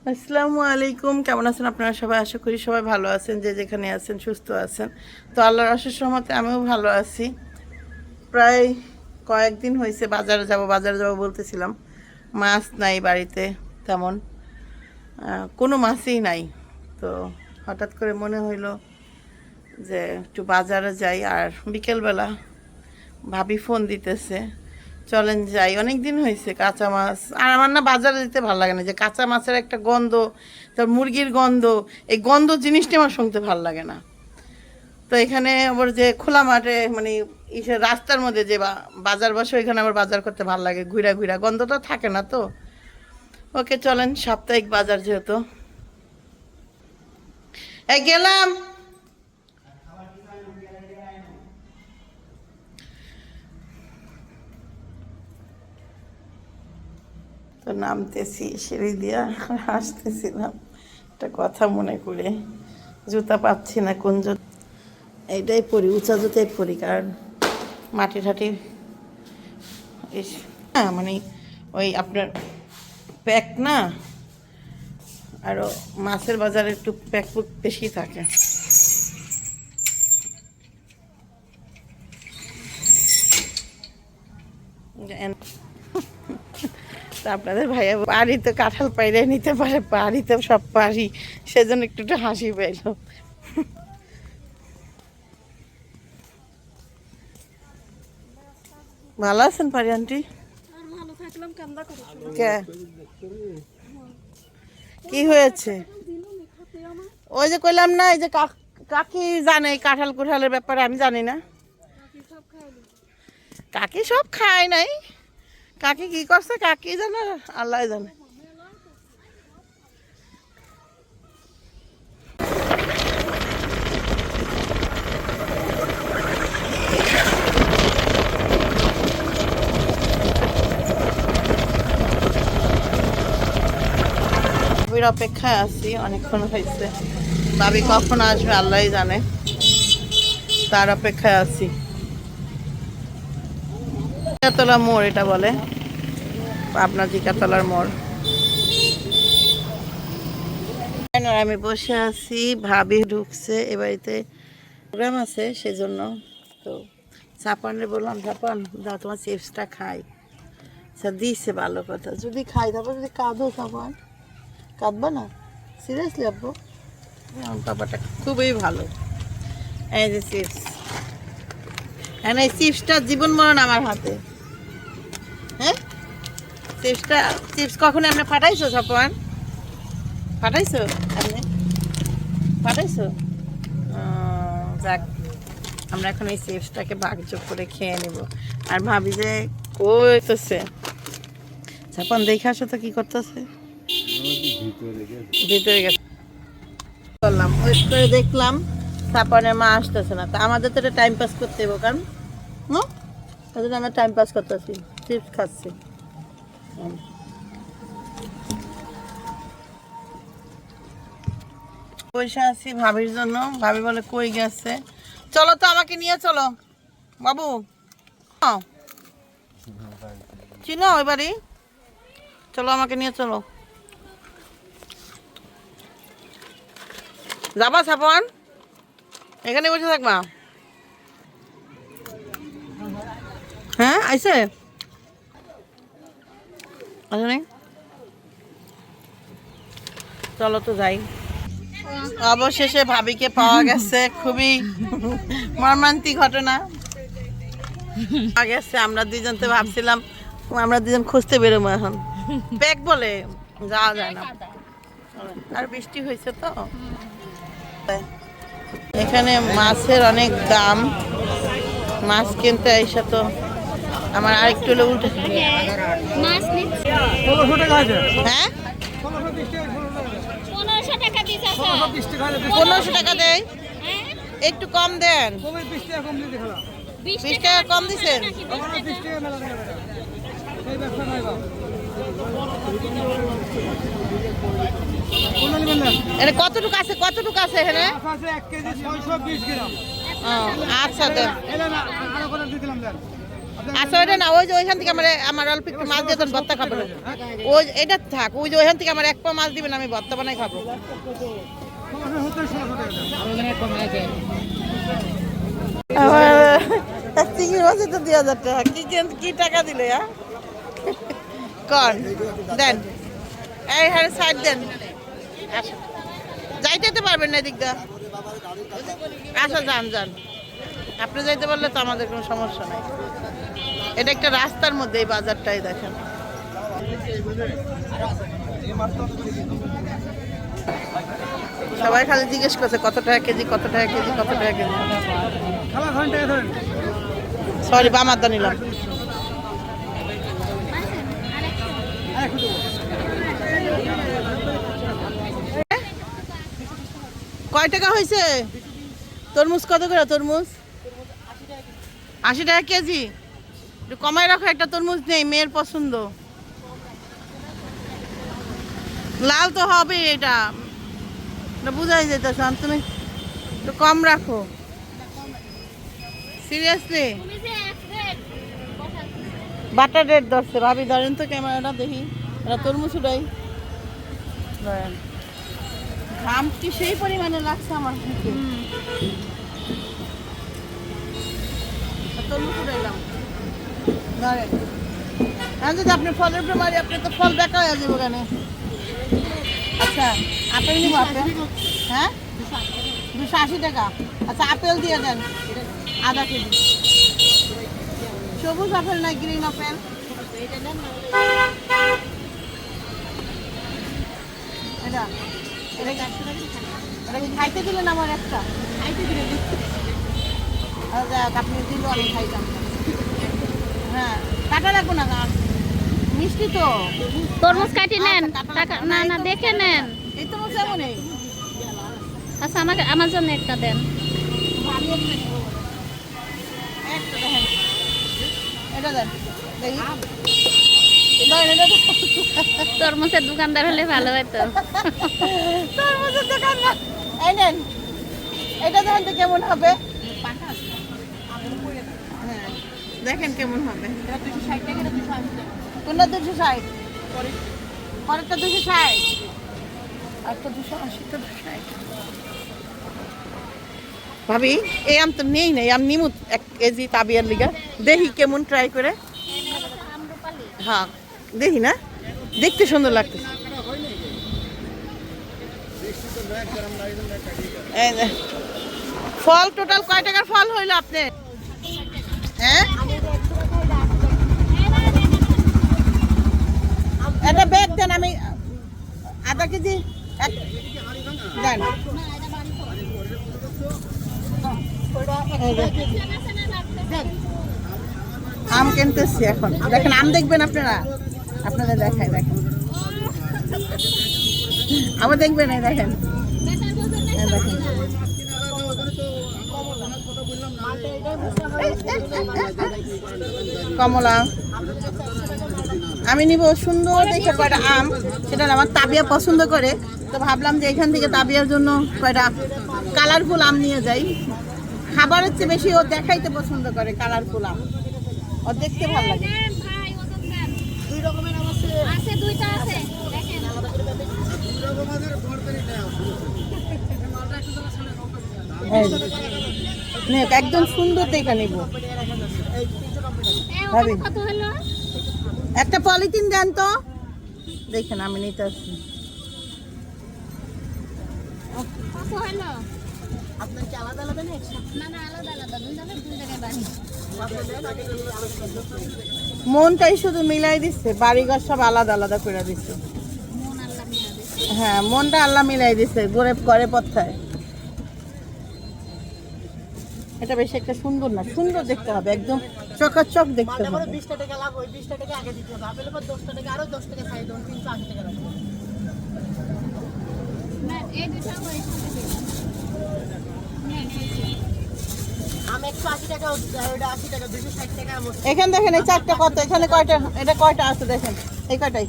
আসসালামু আলাইকুম, কেমন আছেন আপনারা সবাই? আশা করি সবাই ভালো আছেন, যে যেখানে আছেন সুস্থ আছেন। তো আল্লাহর অশেষ রহমতে আমিও ভালো আছি। প্রায় কয়েকদিন হয়েছে বাজারে যাব বলতেছিলাম, মাছ নাই বাড়িতে তেমন, কোনো মাছই নাই। তো হঠাৎ করে মনে হইলো যে একটু বাজারে যাই। আর বিকেলবেলা ভাবি ফোন দিতেছে, চলেন যাই। অনেক দিন হয়েছে কাঁচা মাছ, আর আমার না বাজারে দিতে ভালো লাগে না, যে কাঁচা মাছের একটা গন্ধ, তার মুরগির গন্ধ, এই গন্ধ জিনিসটা আমার শুনতে ভালো লাগে না। তো এখানে আবার যে খোলা মাঠে মানে রাস্তার মধ্যে যে বাজার বসে, ওইখানে আবার বাজার করতে ভালো লাগে, ঘুরা ঘুরা, গন্ধটা থাকে না তো। ওকে চলেন, সাপ্তাহিক বাজার যেহেতু, এই গেলাম। তো নামতেছি সিঁড়ি দিয়া, হাসতেছিলাম একটা কথা মনে করে, জুতা পাচ্ছি না কোন জুতা, এইটাই পরি, উঁচা জুতাই পরি, কারণ মাটি ঠাটি হ্যাঁ মানে ওই আপনার প্যাক না, আরও মাছের বাজারে একটু প্যাক বেশি থাকে। তা আপনাদের ভাইয়া পারি তো কাঁঠাল পাইলে নিতে পারে, পারি তো সব পারি, সেজন্য একটু একটু হাসি পাইল। ভালো আছেন পারি আন্টি? কি হয়েছে? ওই যে কইলাম না, এই যে কাকি জানে কাঁঠাল কুঠালের ব্যাপারে, আমি জানি না। কাকি সব খায় নাই, কাকি কি করছে কাকি জানে, আল্লাহ জানে। অপেক্ষায় আছি, অনেকক্ষণ হয়েছে, ভাবি কখন আসবে আল্লাহ জানে, তার অপেক্ষায় আছি। জিকাতলা মোড় এটা বলে, পাবনা জিকাতলার মোড়। আমি বসে আছি, ভাবি ঢুকছে এ বাড়িতে, প্রোগ্রাম আছে সেজন্য। তো চাপানে বললাম, চাপান দাও তোমার চিপসটা খাই। স্যার দিচ্ছে, ভালো কথা, যদি খাই তারপর যদি কাঁদো, চাপান কাঁদবা না? সিরিয়াসলি আব্বু, আমার বাবাটা খুবই ভালো। এই যে চিপস, এই চিপসটা জীবন মরণ আমার হাতে। হ্যাঁ, চিপস কখনো আপনি ফাটাইছো চাপান? ফাটাইছো আপনি? ফাটাইছো? যাক, আমরা এখন এই চিপসটাকে ভাগযোগ করে খেয়ে নেব। আর ভাবি যে কইতেছে, চাপান দেখে আসো তো কি করতেছে, ভিতরে গেছে। করলাম ওয়েট করে, দেখলাম চাপানের মা আসতেছে না, তা আমাদের তো এটা টাইম পাস করতে হবে, কারণ তাই জন্য আমরা টাইম পাস করতেছি, চিপস খাচ্ছি। পয়সা আছি ভাবির জন্য, ভাবি বলে কই গেছে, চলো তো আমাকে নিয়ে চলো বাবু। চিনো ওই বাড়ি, চলো আমাকে নিয়ে চলো। যাবা ছাপান? এখানে বসে থাকবা? হ্যাঁ আইসে, আসেনি? চলো তো যাই। অবশেষে ভাবিকে পাওয়া গেছে, খুবই মর্মান্তিক ঘটনা পাওয়া গেছে। আমরা দুজন তো ভাবছিলাম আমরা দুজন খুঁজতে বেরোবো, এখন ব্যাগ বলে যাওয়া যায় না, আর বৃষ্টি হয়েছে তো। এখানে মাছের অনেক দাম, মাছ কিনতে এসে তো আমার আরেকটু হলে উল্টে। হ্যাঁ 1500 টাকা দেয়, একটু কম দেন, 20 টাকা কম দিচ্ছেন। এটা কতটুকু আছে, কতটুকু আছে এখানে? আচ্ছা দেন। আচ্ছা ওইটা না, ওই যে ওইখান থেকে আমার অল্প একটু মাছ দিয়ে তখন ভর্তা খাবো। ওই এটা থাক, ওই যে ওইখান থেকে আমার এক পা মাছ দিবেন, আমি ভর্তা বানাই খাবো। চিংড়ি মাছ তো 2000 টাকা, কি টাকা দিলে? কর দেন, এই হ্যাঁ সাইড দেন। আচ্ছা যাইতে পারবেন না এদিক দা। আচ্ছা যান যান, আপনি যাইতে পারলে তো আমাদের কোনো সমস্যা নাই। এটা একটা রাস্তার মধ্যে এই বাজারটাই দেখেন। সবাই খালি জিজ্ঞেস করছে কত টাকা কেজি, কত টাকা কেজি, কত টাকা কেজি। সরি বামারদা নিলাম। কয় টাকা হয়েছে? তরমুজ কত করে? তরমুজ 80 টাকা কেজি। একটু কমায় রাখো, একটা তরমুজ নেই, মেয়ের পছন্দ। লাল তো হবে, এটা বুঝাই যেতেছ, তুমি একটু কম রাখো। সিরিয়াসলি বাটার রেট ধরছে ভাবি, ধরেন তো ক্যামেরাটা দেখি। এটা তরমুজ উঠাই, ধরেন ঘাম কি সেই পরিমাণে লাগছে আমার মুখে। তরমুজ উঠাইলাম, ধরেন। হ্যাঁ যদি আপনি ফলের উপরে মারি, আপনি তো ফল বেকা হয়ে যাবো কেন? আচ্ছা আপেল নিব আপেল? হ্যাঁ 280 টাকা। আচ্ছা আপেল দিয়ে দেন আধা কেজি। সবুজ আপেল না গ্রিন আপেল? এটা এটা কি খাইতে দিলেন আমার একটা? খাইতে দিলে আপনি দিল, আমি খাইতাম। হ্যাঁ কাটা রাখবো না, মিষ্টি তো। তরমুজ কাটি নেন, টাকা না না দেখে নেন। এই তরমুজ এমনই। আচ্ছা আমাকে, আমার জন্য একটা দেন। একটা দেখেন, এটা দেন দেখি। তরমুজের দোকানদার হলে ভালো হতো। তরমুজের দোকানদার, এই নেন এটা দেখেন তো কেমন হবে। হ্যাঁ দেখেন কেমন হবে। কোনটা 260? পরেরটা 260, আরটা 280, 260। ভাবি এই আম তো নেই নাই, আম নিমু 1 কেজি তাবিয়ার লিগা, দেখি কেমন ট্রাই করে। হ্যাঁ দেখি না, দেখতে সুন্দর লাগতেছে। ফল টোটাল কয় টাকার ফল হইলো আপনি? হ্যাঁ এটা ব্যাগ দেন, আমি আধা কেজি দেন। আম কিনতেছি এখন, দেখেন আম দেখবেন আপনারা, আপনাদের দেখায় দেখেন, আবার দেখবেন এই দেখেন, দেখেন কমলা। আমি নিব সুন্দর দেখে কয়টা আম, সেটা আমার তাবিয়া পছন্দ করে, তো ভাবলাম যে এখান থেকে তাবিয়ার জন্য কয়টা কালারফুল আম নিয়ে যাই। খাবারের চেয়ে বেশি ও দেখাইতে পছন্দ করে কালারফুল আম, ও দেখতে ভালো লাগে। দুই রকমের আম আছে, দুইটা আছে দেখেন। একদম সুন্দর দেখে নিব ভাবি। একটা পলিথিন দেন তো, দেখেন আমি নিতে আসছি। মনটাই শুধু মিলাই দিচ্ছে, বাড়িঘর সব আলাদা আলাদা করে দিচ্ছে। হ্যাঁ মনটা আল্লাহ মিলাই দিচ্ছে, ঘরে ঘরে পথায়। এটা বেশি একটা সুন্দর না, সুন্দর দেখতে হবে, একদম চকাচক দেখতে হবে। 20 টাকা লাভ, ওই 20 টাকা আগে দিতে হবে, আপেল পর 10 টাকা আরো 10 টাকা খাই দেন, 380 টাকা রাখো না। এই দুটো ওই আম 180 টাকা, ওটা 80 টাকা, 260 টাকা। এখানে দেখেন এই চারটা কত, এখানে কয়টা, এটা কয়টা আছে দেখেন, এই কয়টাই,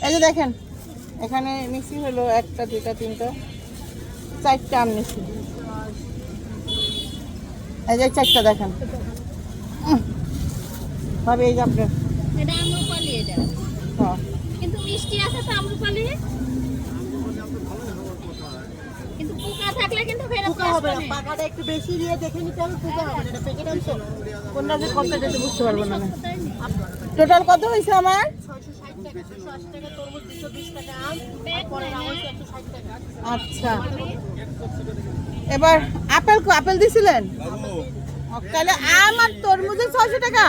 এই যে দেখেন এখানে মিক্সি হলো 1টা 2টা 3টা 4টা আম নিচ্ছি, এই যে 4টা দেখেন। ভাবে এই যে আপনার এটা আম্রপালি এটা। হ্যাঁ কিন্তু মিষ্টি আছে তো আম্রপালি। কিন্তু পোকা থাকলে কিন্তু ফেরত আসবে না। পাকাটা একটু বেশি দিয়ে দেখে নিতে হবে, পোকা হবে না। এটা প্যাকেট আনছো কোনটা যে কত যেতে বুঝতে পারবো না আমি। টোটাল কত হয়েছে আমার? 660 টাকা, 680 টাকা তরমুজ, 220 টাকা আম, পরে আম হচ্ছে 160 টাকা। আচ্ছা এবার আপেল আপেল দিছিলেন? তাহলে আম আর তরমুজের 600 টাকা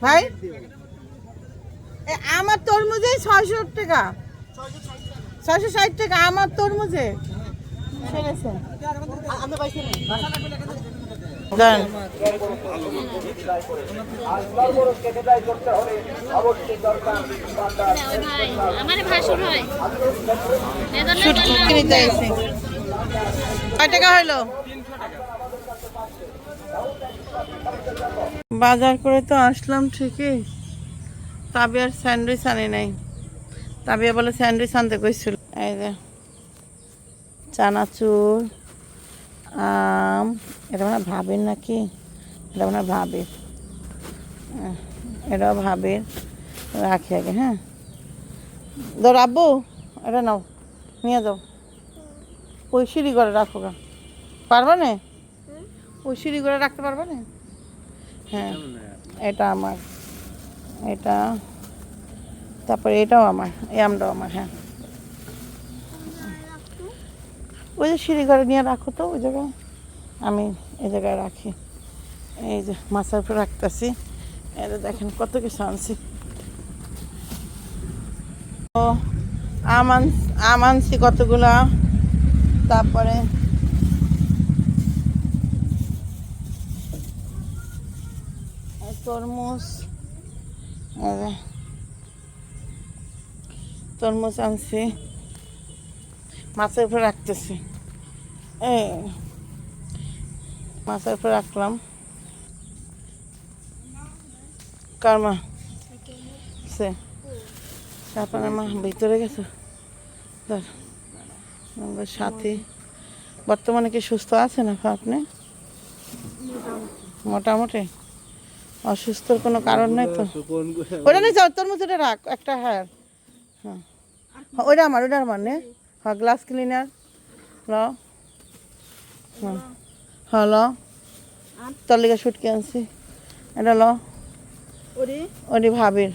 ভাই। আম আর তরমুজে 600 টাকা, 660 টাকা আম আর তরমুজে। শুনেছেন আমরা পাইছি না। দেন ভাই আমার ভাসুর হয় এজন্য শুটকি কিনতে আইছি। কয় টাকা হইলো? বাজার করে তো আসলাম ঠিকই, তাবিয়ার স্যান্ডউইচ আনি নাই। তাবিয়া বলে স্যান্ডউইচ আনতে কইছিল। এই যে চানাচুর, আম, এটা মানে ভাবির নাকি, এটা মানে ভাবির, এটাও ভাবির। রাখি আগে, হ্যাঁ ধর আব্বু এটা নাও নিয়ে যাও, ওই সিঁড়ি করে রাখো গা, পারবা না? ওই সিঁড়ি করে রাখতে পারবা না? হ্যাঁ এটা আমার, এটা তারপরে এটাও আমার, এই আমটাও আমার। হ্যাঁ ওই যে সিঁড়ি ঘরে নিয়ে রাখো তো, ওই জায়গায় আমি এই জায়গায় রাখি। এই যে মাছের উপরে রাখতেছি। এটা দেখেন কত কিছু আনছি। তো আম আনছি কতগুলা, তারপরে তরমুজ, তরমুজ আনছি, মাছের উপরে রাখতেছি। এই মাছের উপরে রাখলাম। কার মা? সে আপনার মা ভিতরে গেছে। সাথী বর্তমানে কি সুস্থ আছেন আপনি? মোটামুটি অসুস্থর কোনো কারণ নাই তো? ওটা নিয়ে যাও, তরমুজটা রাখ একটা। হ্যাঁ হ্যাঁ ওইটা আমার, ওইটা আমার নে। হ্যাঁ গ্লাস ক্লিনার ল, হ্যাঁ হ্যাঁ ল, তোর লিগে শুটকি আনছি, এটা ল। ওরি ভাবির,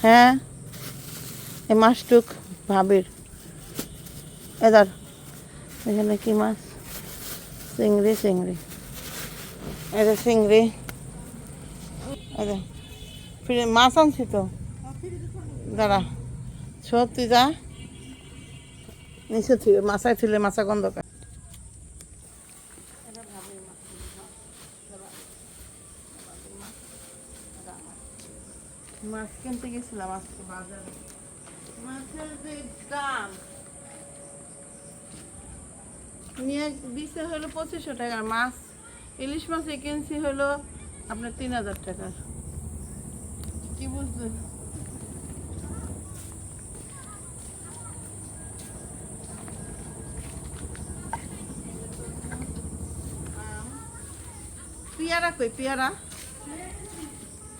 হ্যাঁ এই মাছটুক ভাবির। এদার এখানে কি মাছ? চিংড়ি, চিংড়ি, এটা চিংড়ি। ফিরে মাছ আনছি তো, দাঁড়া ছোট তুই যা নিচে থুয়ে, মাছায় থুলে মাছা গন্ধ করে। মাছ কিনতে গেছিলাম আজকে বাজারে, মাছের যে দাম নিয়ে দিছে হলো 2500 টাকার মাছ। ইলিশ মাছ কিনছি হলো আপনার 3000 টাকার। কি বুঝলেন? পেয়ারা কই? পেয়ারা,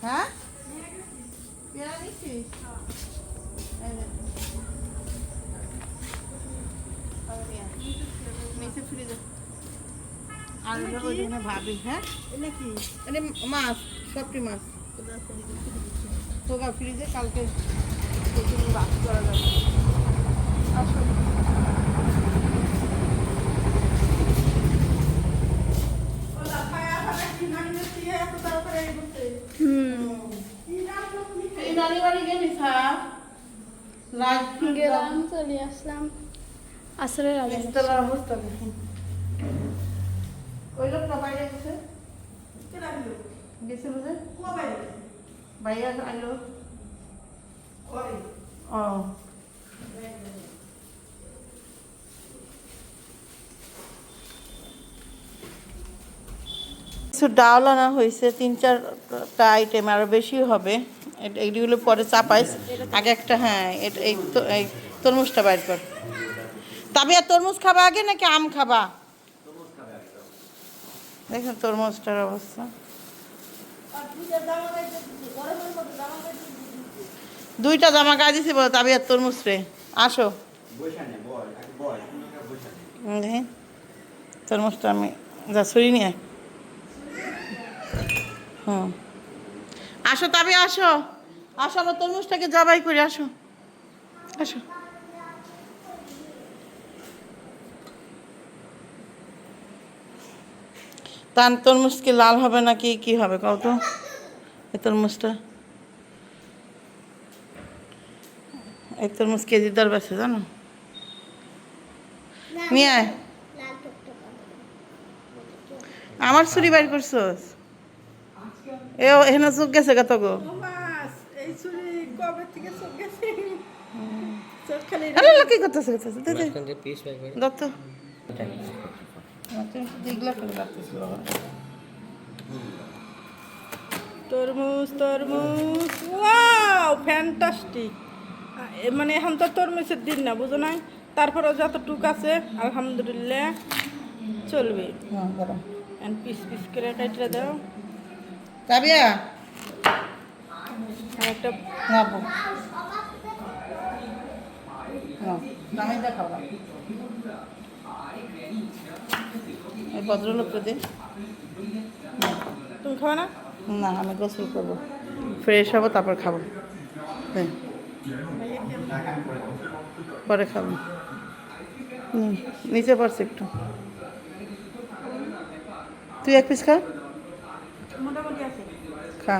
হ্যাঁ পেয়ারা নিচ্ছি। নিচে ফ্রিজে আর ওইখানে ভাবি। হ্যাঁ এটা কি? এটা মাছ, সবটি মাছ তোকা ফ্রিজে, কালকে বাস করা যাবে। আসো গেলাম, চলে আসলাম আসরের আগে। অবস্থা দেখুন। ওই লোকটা বাইরে গেছে, গেছিল যে ভাইয়া আইলো। ও কিছু ডাল আনা হয়েছে, 3-4টা আইটেম, আরও বেশি হবে। এইগুলো পরে চাপাইস আগে একটা। হ্যাঁ এই তরমুজটা বাইর কর। তবে আর তরমুজ খাবা আগে নাকি আম খাবা? দেখেন তরমুজটার অবস্থা। দুইটা জামা গায়ে দিছি বলো তাবি আর তরমুজ রে। আসো দেখি তরমুজটা আমি যা ছুরি নিয়ে হুম আসো তাবি আসো আসো আমার তরমুজটাকে জবাই করে আসো আসো। তার তরমুজ কি লাল হবে নাকি কি হবে কও তো এই তরমুজটা? এই তরমুজ কেজি দর বেছে জানো? নিয়ে আয়। আমার ছুরি বাইর করছোস? এখানে চোখ গেছে কত গো? এই চুরি কবে থেকে চোখ গেছে চোখ খালি আরে লোক কি করতেছে দে দে পিস বাই করে দত্ত দিগলা করে রাখতেছিল তরমুজ তরমুজ ওয়াও ফ্যান্টাস্টিক। মানে এখন তো তরমুজের দিন না বুঝো নাই, তারপরেও যতটুক আছে আলহামদুলিল্লাহ চলবে। হ্যাঁ গরম পিস পিস করে কাটলে দাও। তাবিয়া আর একটা নাবো দামি দেখাও এই ভদ্রলোকটা দিন। তুমি খাও না? না আমি গোসল করবো ফ্রেশ হবো তারপর খাবো হ্যাঁ পরে খাবো নিচে পড়ছে একটু তুই এক পিস খা মোটামুটি আছে। খা